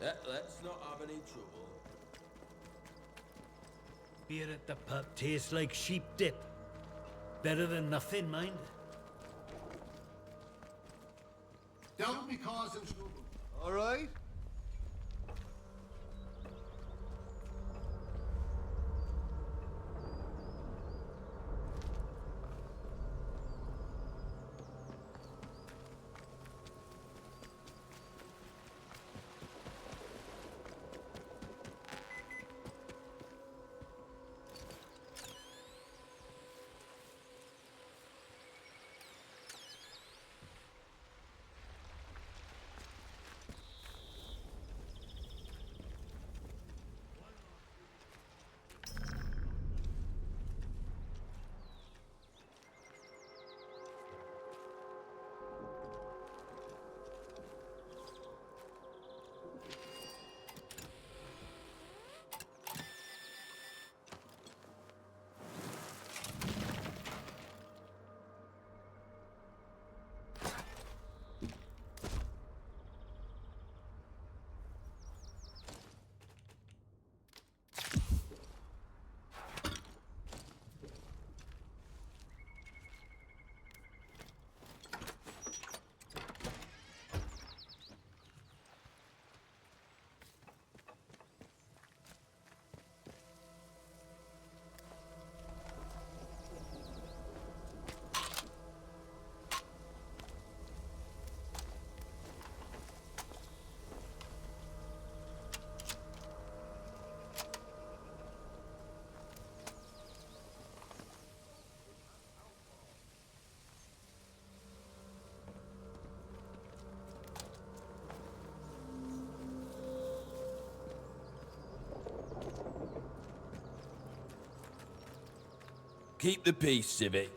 Let's not have any trouble. Beer at the pub tastes like sheep dip. Better than nothing, mind. Don't be causing trouble. All right? Keep the peace, Civvy.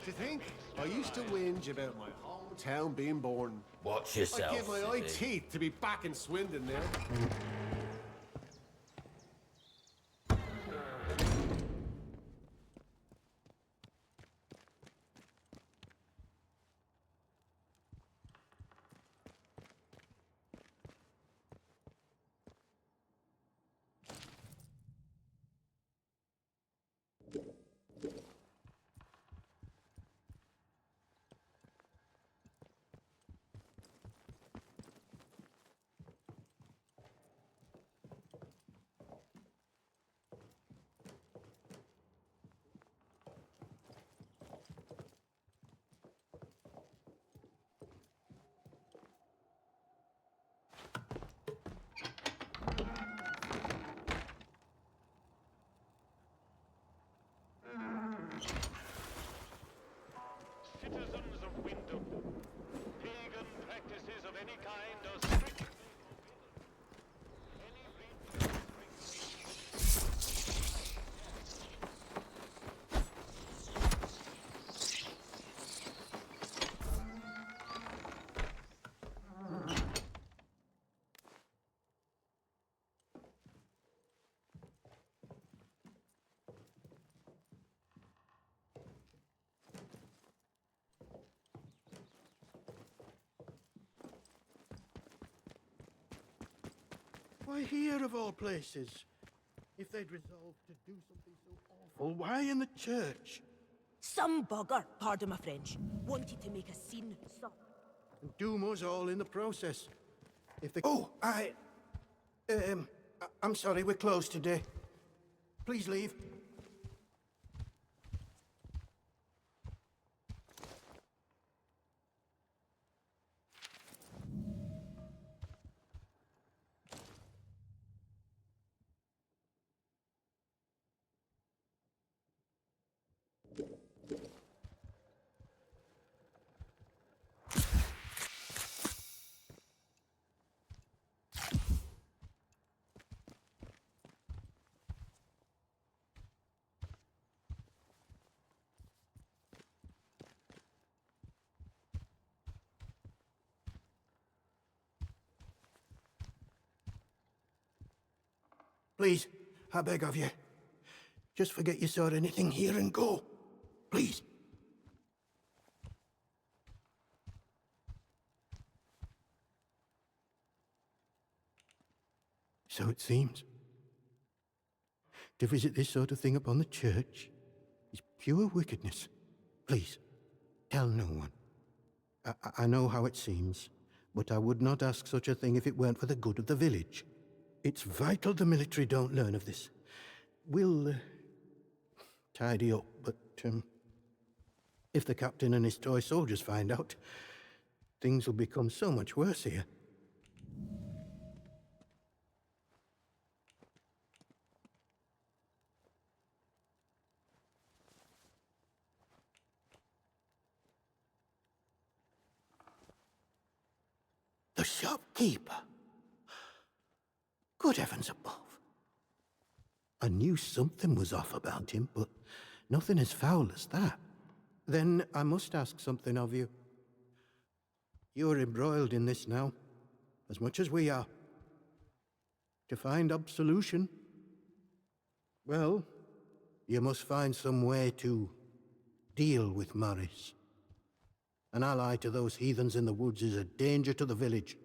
To think, I used to whinge about my hometown being born. Watch I'd yourself, give my eye Civvy. teeth to be back in Swindon now. Citizens of Wyndham, pagan practices of any kind are strictly forbidden. Any breach of Why here, of all places? If they'd resolved to do something so awful, why in the church? Some bugger, pardon my French, wanted to make a scene, so... And doom us all in the process. If they... Oh, I'm sorry, we're closed today. Please leave. Please, I beg of you. Just forget you saw anything here and go. Please. So it seems. To visit this sort of thing upon the church is pure wickedness. Please, tell no one. I know how it seems, but I would not ask such a thing if it weren't for the good of the village. It's vital the military don't learn of this. We'll tidy up, but if the captain and his toy soldiers find out, things will become so much worse here. The shopkeeper. Good heavens above. I knew something was off about him, but nothing as foul as that. Then I must ask something of you. You're embroiled in this now, as much as we are. To find absolution, well, you must find some way to deal with Morris. An ally to those heathens in the woods is a danger to the village.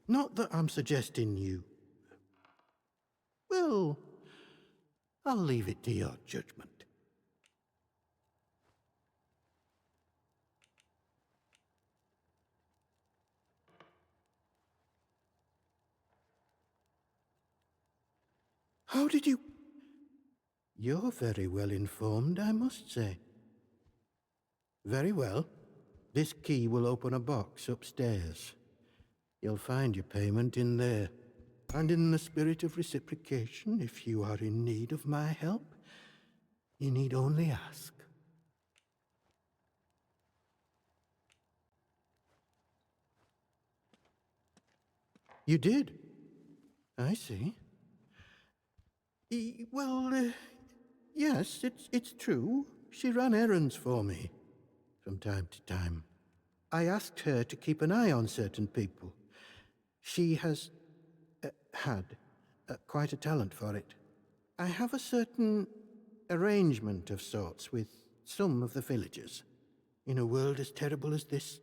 Not that I'm suggesting you. Well, I'll leave it to your judgment. How did you... You're very well informed, I must say. Very well. This key will open a box upstairs. You'll find your payment in there. And in the spirit of reciprocation, if you are in need of my help, you need only ask. You did? I see. Well, yes, it's true. She ran errands for me. from time to time. I asked her to keep an eye on certain people. She has had quite a talent for it. I have a certain arrangement of sorts with some of the villagers. In a world as terrible as this,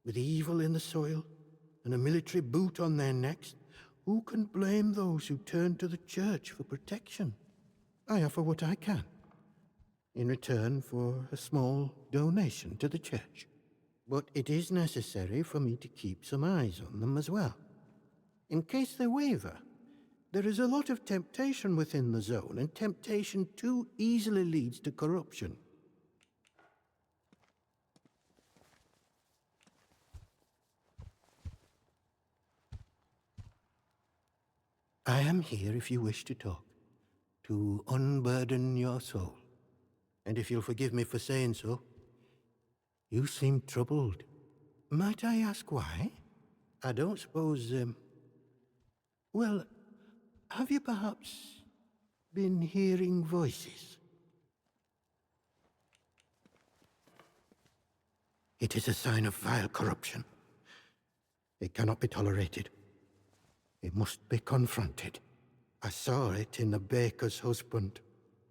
with evil in the soil and a military boot on their necks, who can blame those who turn to the church for protection? I offer what I can, in return for a small donation to the church. But it is necessary for me to keep some eyes on them as well. In case they waver, there is a lot of temptation within the zone, and temptation too easily leads to corruption. I am here if you wish to talk, to unburden your soul. And if you'll forgive me for saying so, you seem troubled. Might I ask why? I don't suppose, well, have you perhaps been hearing voices? It is a sign of vile corruption. It cannot be tolerated. It must be confronted. I saw it in the baker's husband.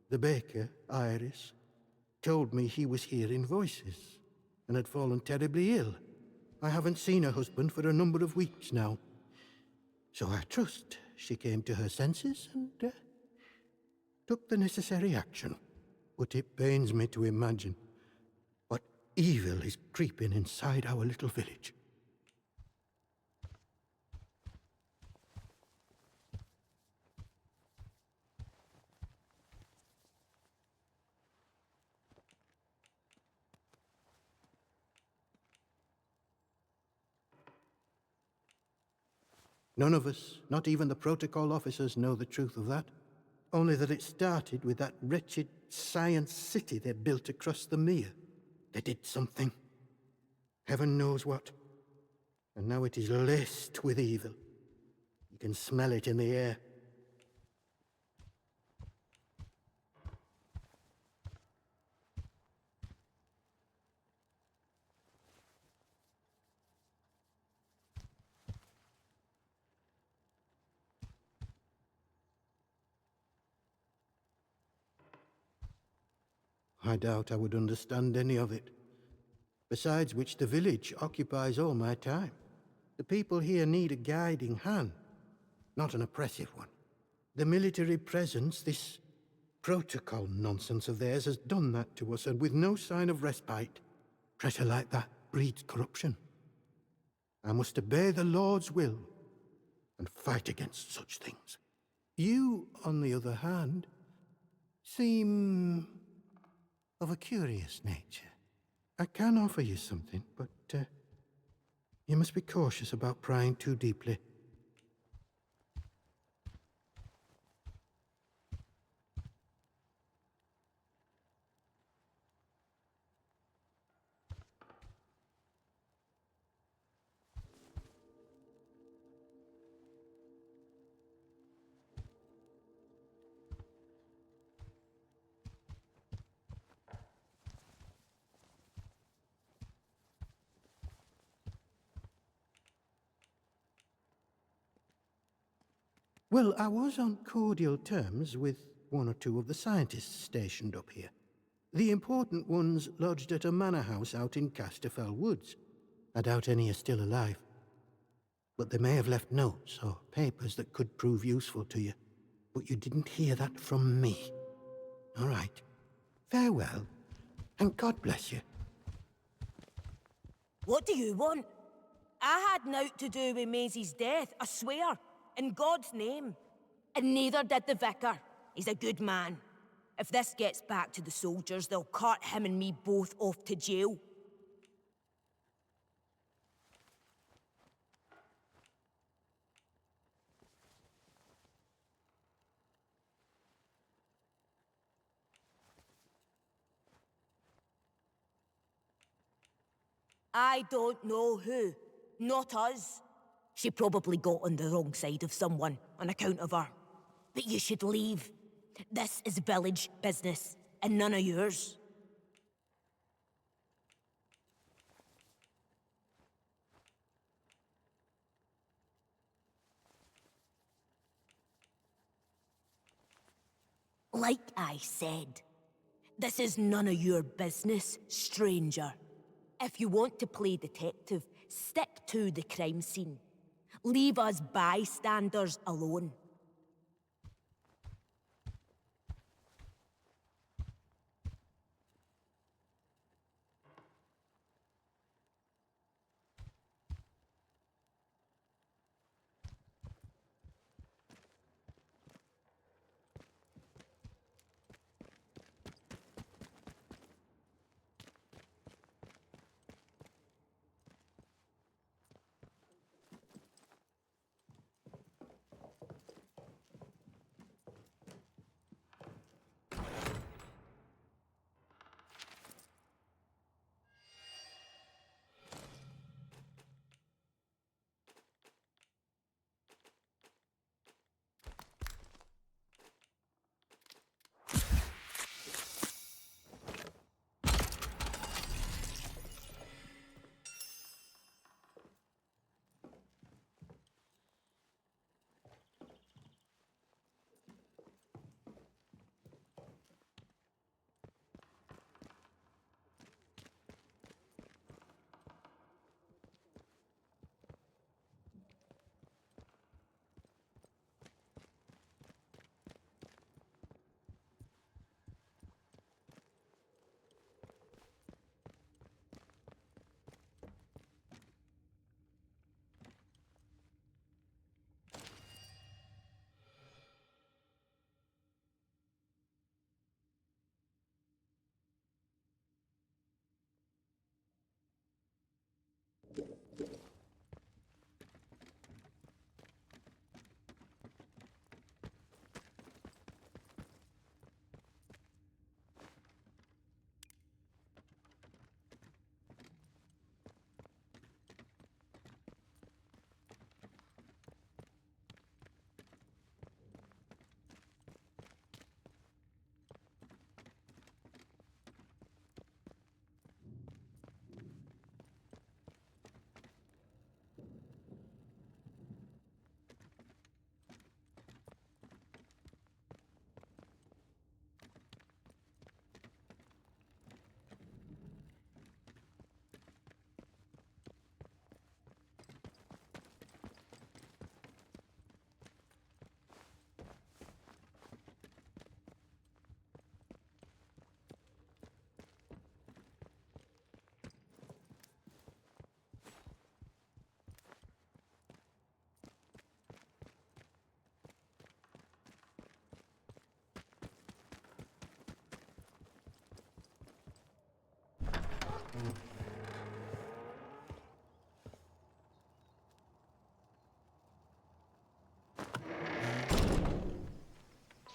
The baker, Iris, told me he was hearing voices and had fallen terribly ill. I haven't seen her husband for a number of weeks now. So I trust she came to her senses and took the necessary action. But it pains me to imagine what evil is creeping inside our little village. None of us, not even the protocol officers, know the truth of that. Only that it started with that wretched science city they built across the mere. They did something. Heaven knows what. And now it is laced with evil. You can smell it in the air. I doubt I would understand any of it. Besides which, the village occupies all my time. The people here need a guiding hand, not an oppressive one. The military presence, this protocol nonsense of theirs, has done that to us, and with no sign of respite. Pressure like that breeds corruption. I must obey the Lord's will and fight against such things. You, on the other hand, seem of a curious nature. I can offer you something, but you must be cautious about prying too deeply. Well, I was on cordial terms with one or two of the scientists stationed up here. The important ones lodged at a manor house out in Casterfell Woods. I doubt any are still alive. But they may have left notes or papers that could prove useful to you. But you didn't hear that from me. All right. Farewell, and God bless you. What do you want? I had naught to do with Maisie's death, I swear, in God's name. And neither did the vicar. He's a good man. If this gets back to the soldiers, they'll cart him and me both off to jail. I don't know who. Not us. She probably got on the wrong side of someone on account of her. But you should leave. This is village business, and none of yours. Like I said, this is none of your business, stranger. If you want to play detective, stick to the crime scene. Leave us bystanders alone.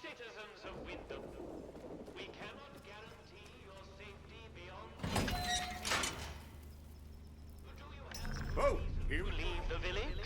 Citizens of Wyndham, we cannot guarantee your safety beyond. Do you have Oh, reason to leave the village?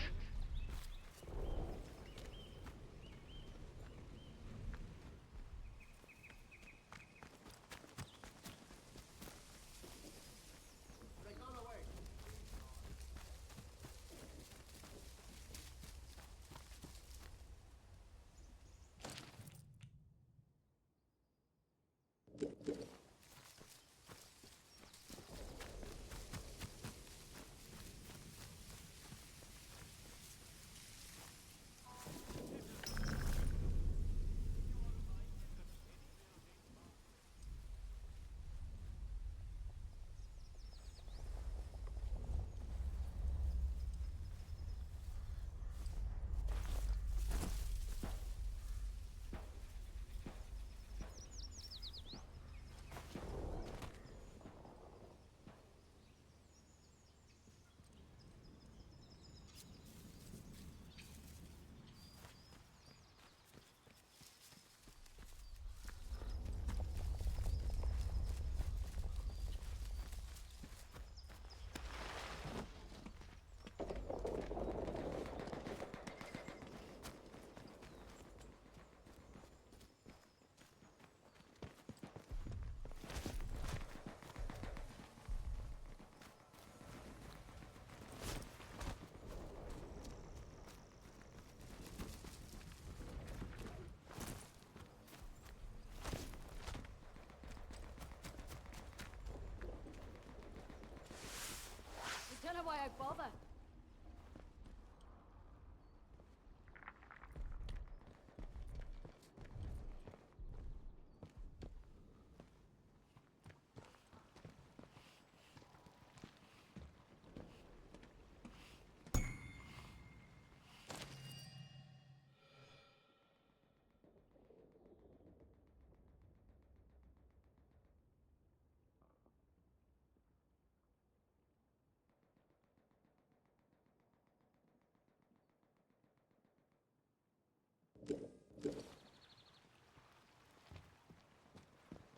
bother.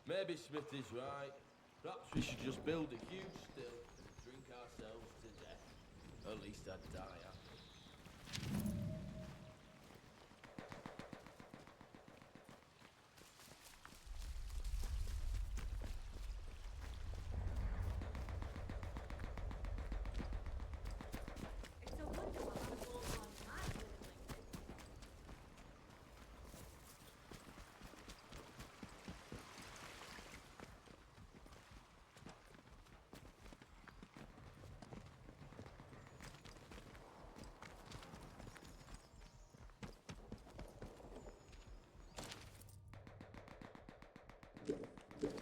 Maybe Smith is right. Perhaps we should just build a huge still and drink ourselves to death. At least I'd die happy. It's a wonder what I'm all on that living like this.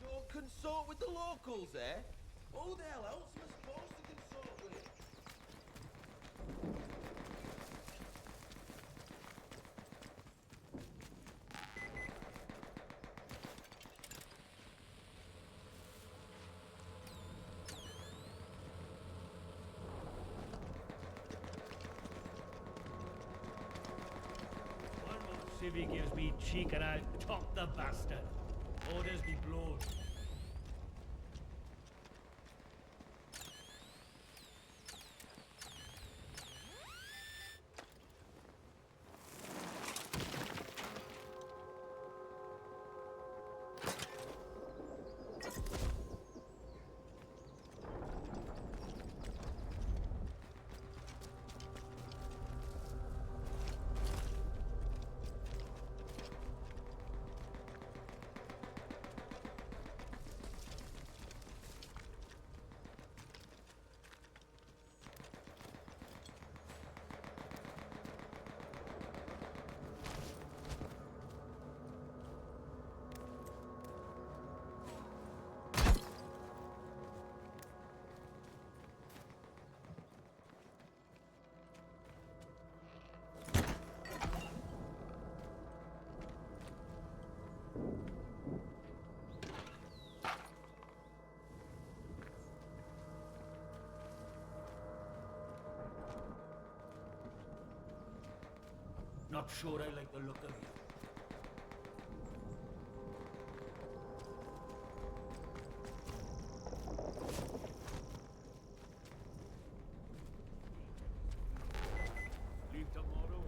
Don't consult with the locals, eh? Who the hell else am I supposed to consult with? One more civvy gives me cheek and I'll top the bastard. Orders be blown. Not sure I like the look of you. Leave tomorrow.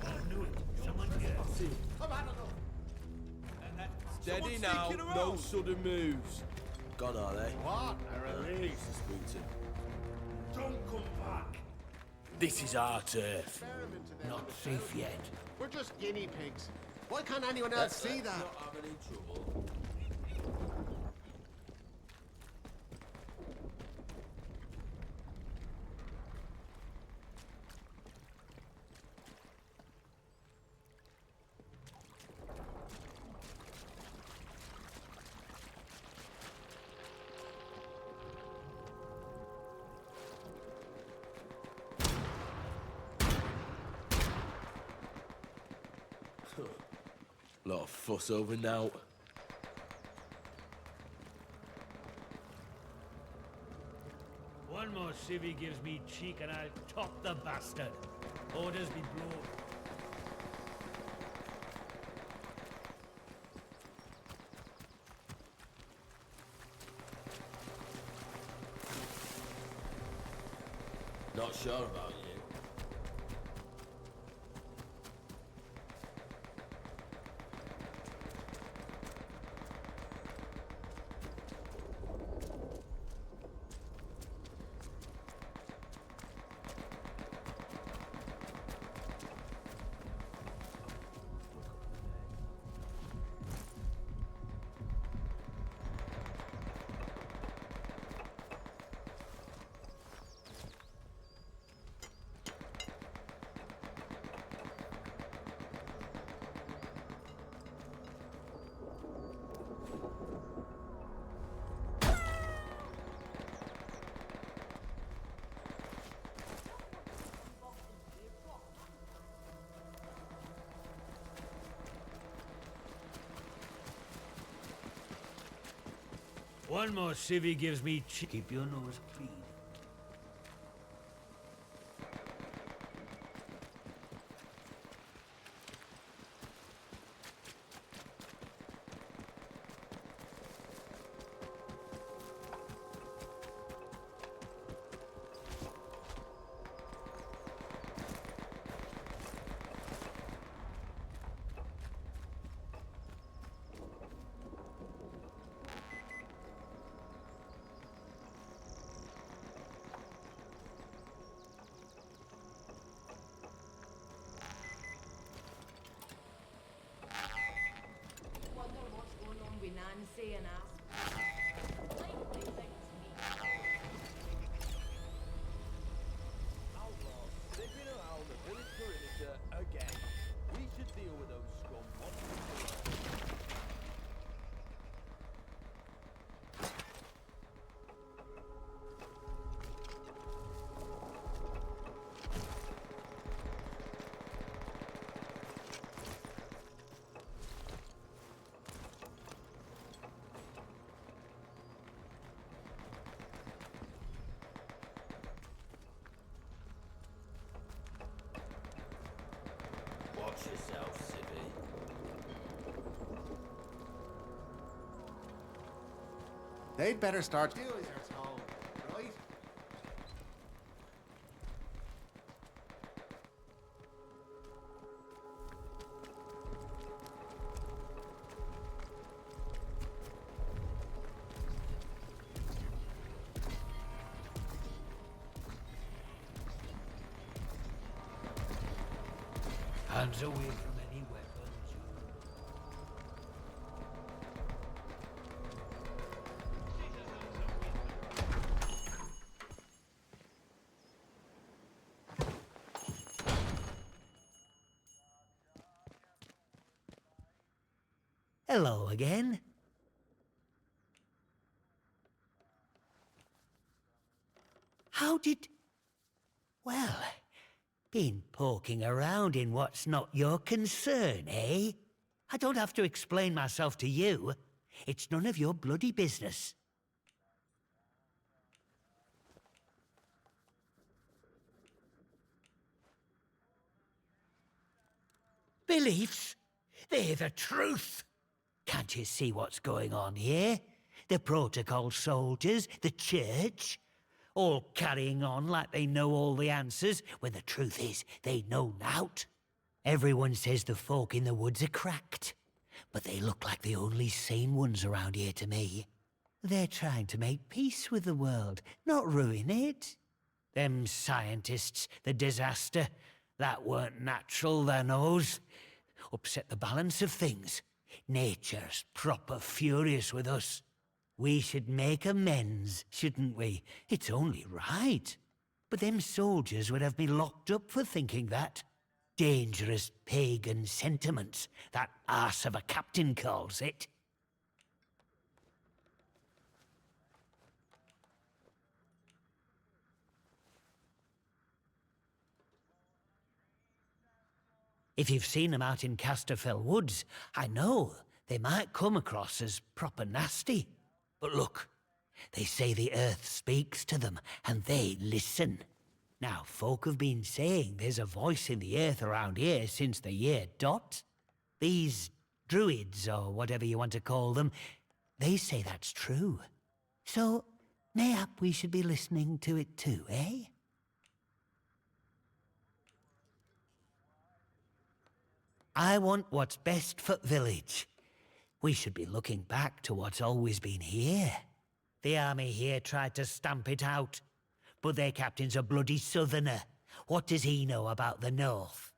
I knew it. Someone's here. I've had enough. Steady Someone's now, sneaking no around. sudden moves. Gone, are they? What? A relief. Don't come back. This is our turf. Experiment to them Not in the safe town. yet. We're just guinea pigs. Why can't anyone else see that? Not have any trouble. Lot of fuss over now. One more civvy gives me cheek and I'll top the bastard. Orders be blown. Not sure about you. One more civvy gives me cheek. Keep your nose clean. Wonder what's going on with Nancy and us. Likely things me. Outlaws sniffing around the village perimeter again. We should deal with those scum once and for all. Watch yourself, civvy. They'd better start doing as they're told, right? Hands away from any weapons. Hello again. How did... Well, been poking around in what's not your concern, eh? I don't have to explain myself to you. It's none of your bloody business. Beliefs? They're the truth. Can't you see what's going on here? The protocol soldiers, the church, all carrying on like they know all the answers, when the truth is they know nought. Everyone says the folk in the woods are cracked, but they look like the only sane ones around here to me. They're trying to make peace with the world, not ruin it. Them scientists, the disaster, that weren't natural, their knows. Upset the balance of things. Nature's proper furious with us. We should make amends, shouldn't we? It's only right. But them soldiers would have me locked up for thinking that. Dangerous pagan sentiments, that arse of a captain calls it. If you've seen them out in Casterfell Woods, I know they might come across as proper nasty. But look, they say the earth speaks to them, and they listen. Now, folk have been saying there's a voice in the earth around here since the year dot. These druids, or whatever you want to call them, they say that's true. So, mayhap we should be listening to it too, eh? I want what's best for the village. We should be looking back to what's always been here. The army here tried to stamp it out, but their captain's a bloody southerner. What does he know about the north?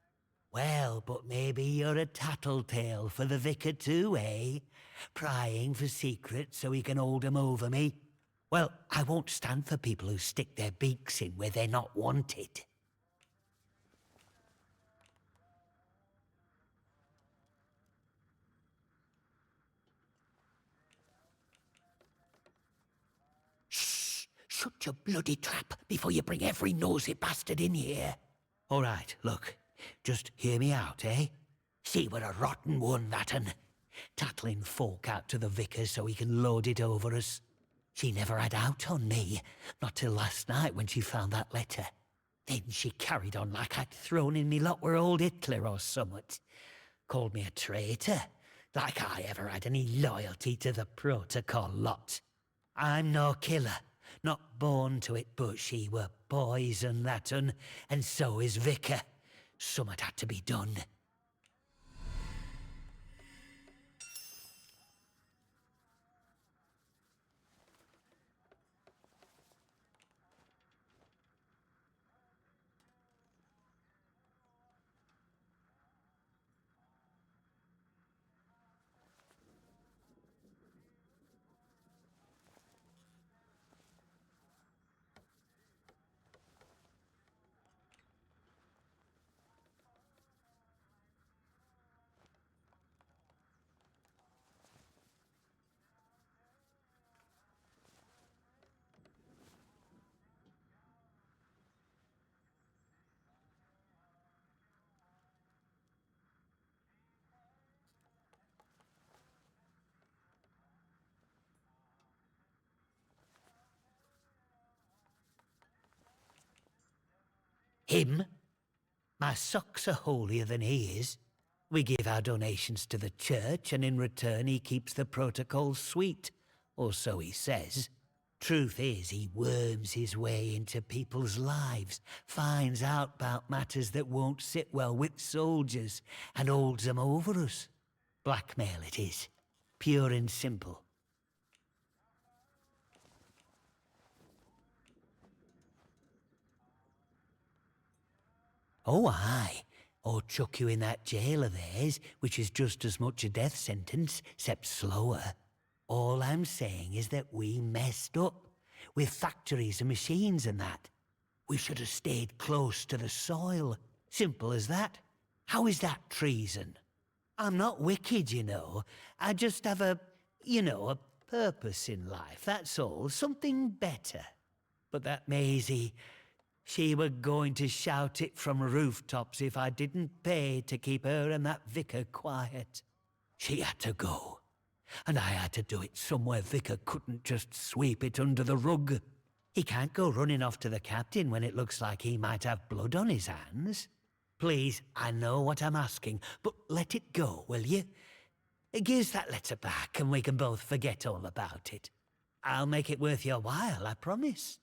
Well, but maybe you're a tattletale for the vicar too, eh? Prying for secrets so he can hold 'em over me. Well, I won't stand for people who stick their beaks in where they're not wanted. Shut your bloody trap before you bring every nosy bastard in here. All right, look, just hear me out, eh? See, we're a rotten one, that un. Tattling folk out to the vicar so he can load it over us. She never had out on me, not till last night when she found that letter. Then she carried on like I'd thrown in me lot were old Hitler or summat. Called me a traitor, like I ever had any loyalty to the protocol lot. I'm no killer. Not born to it, but she were poison, that un, and so is Vicar. Summat had to be done. Him? My socks are holier than he is. We give our donations to the church, and in return he keeps the protocols sweet. Or so he says. Truth is, he worms his way into people's lives, finds out about matters that won't sit well with soldiers, and holds them over us. Blackmail it is. Pure and simple. Oh, aye. Or chuck you in that jail of theirs, which is just as much a death sentence, except slower. All I'm saying is that we messed up, with factories and machines and that. We should have stayed close to the soil. Simple as that. How is that treason? I'm not wicked, you know. I just have a purpose in life, that's all. Something better. But that Maisie... she were going to shout it from rooftops if I didn't pay to keep her and that vicar quiet. She had to go, and I had to do it somewhere Vicar couldn't just sweep it under the rug. He can't go running off to the captain when it looks like he might have blood on his hands. Please, I know what I'm asking, but let it go, will you? Give us that letter back and we can both forget all about it. I'll make it worth your while, I promise.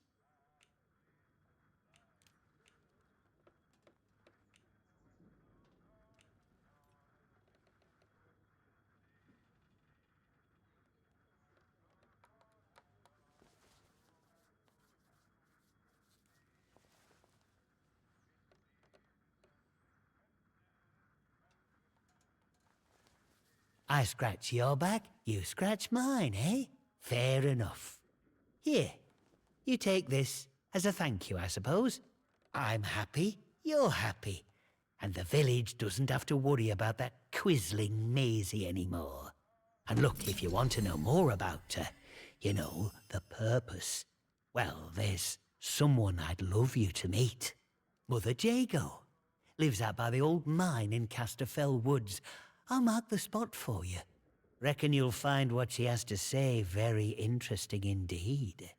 I scratch your back, you scratch mine, eh? Fair enough. Here, you take this as a thank you, I suppose. I'm happy, you're happy, and the village doesn't have to worry about that quizzling Maisie anymore. And look, if you want to know more about her, you know, the purpose, well, there's someone I'd love you to meet. Mother Jago. Lives out by the old mine in Casterfell Woods. I'll mark the spot for you. Reckon you'll find what she has to say very interesting indeed.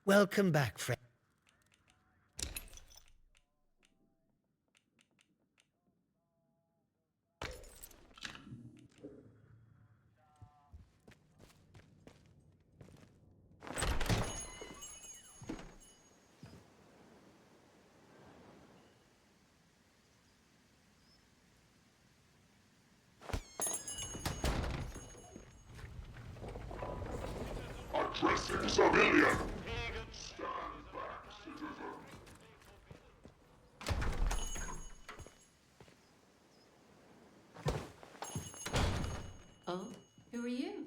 Welcome back, friend. Addressing civilian! Stand back, citizen. Oh, who are you?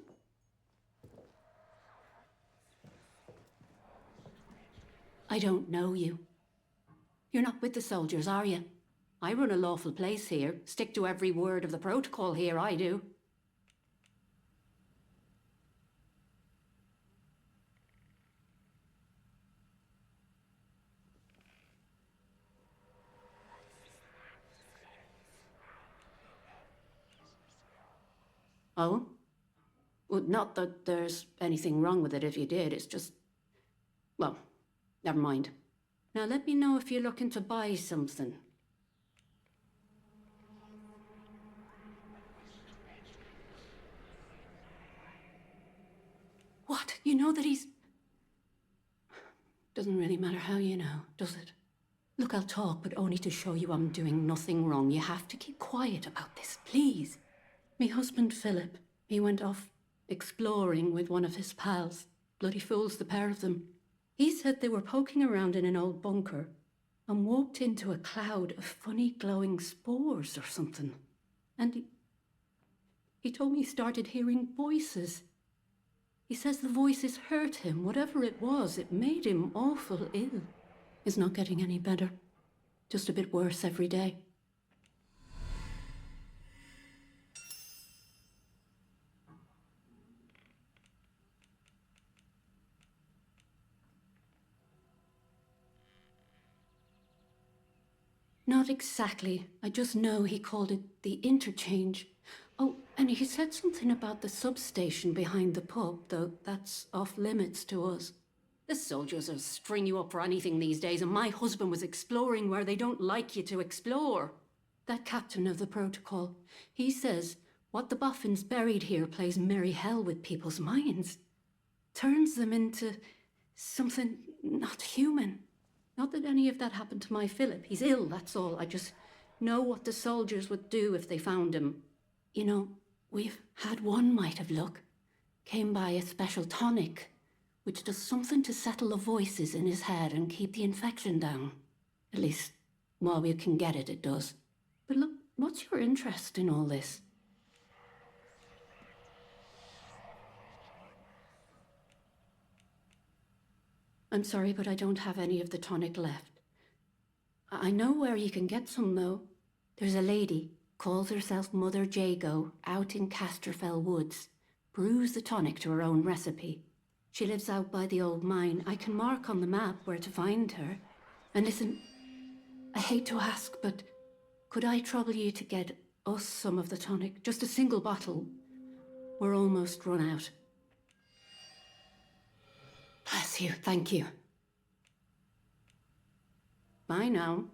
I don't know you. You're not with the soldiers, are you? I run a lawful place here. Stick to every word of the protocol here, I do. Oh? Well, not that there's anything wrong with it if you did, it's just... Well, never mind. Now let me know if you're looking to buy something. What? You know that he's... Doesn't really matter how you know, does it? Look, I'll talk, but only to show you I'm doing nothing wrong. You have to keep quiet about this, please. Me husband, Philip, he went off exploring with one of his pals. Bloody fools, the pair of them. He said they were poking around in an old bunker and walked into a cloud of funny glowing spores or something. And he told me he started hearing voices. He says the voices hurt him. Whatever it was, it made him awful ill. It's not getting any better. Just a bit worse every day. Not exactly. I just know he called it the interchange. Oh, and he said something about the substation behind the pub, though that's off limits to us. The soldiers will string you up for anything these days, and my husband was exploring where they don't like you to explore. That captain of the protocol, he says what the boffins buried here plays merry hell with people's minds. Turns them into something not human. Not that any of that happened to my Philip. He's ill, that's all. I just know what the soldiers would do if they found him. You know, we've had one mite of luck. Came by a special tonic, which does something to settle the voices in his head and keep the infection down. At least, while we can get it, it does. But look, what's your interest in all this? I'm sorry, but I don't have any of the tonic left. I know where you can get some, though. There's a lady. Calls herself Mother Jago, out in Casterfell Woods. Brews the tonic to her own recipe. She lives out by the old mine. I can mark on the map where to find her. And listen, I hate to ask, but could I trouble you to get us some of the tonic? Just a single bottle. We're almost run out. Bless you, thank you. Bye now.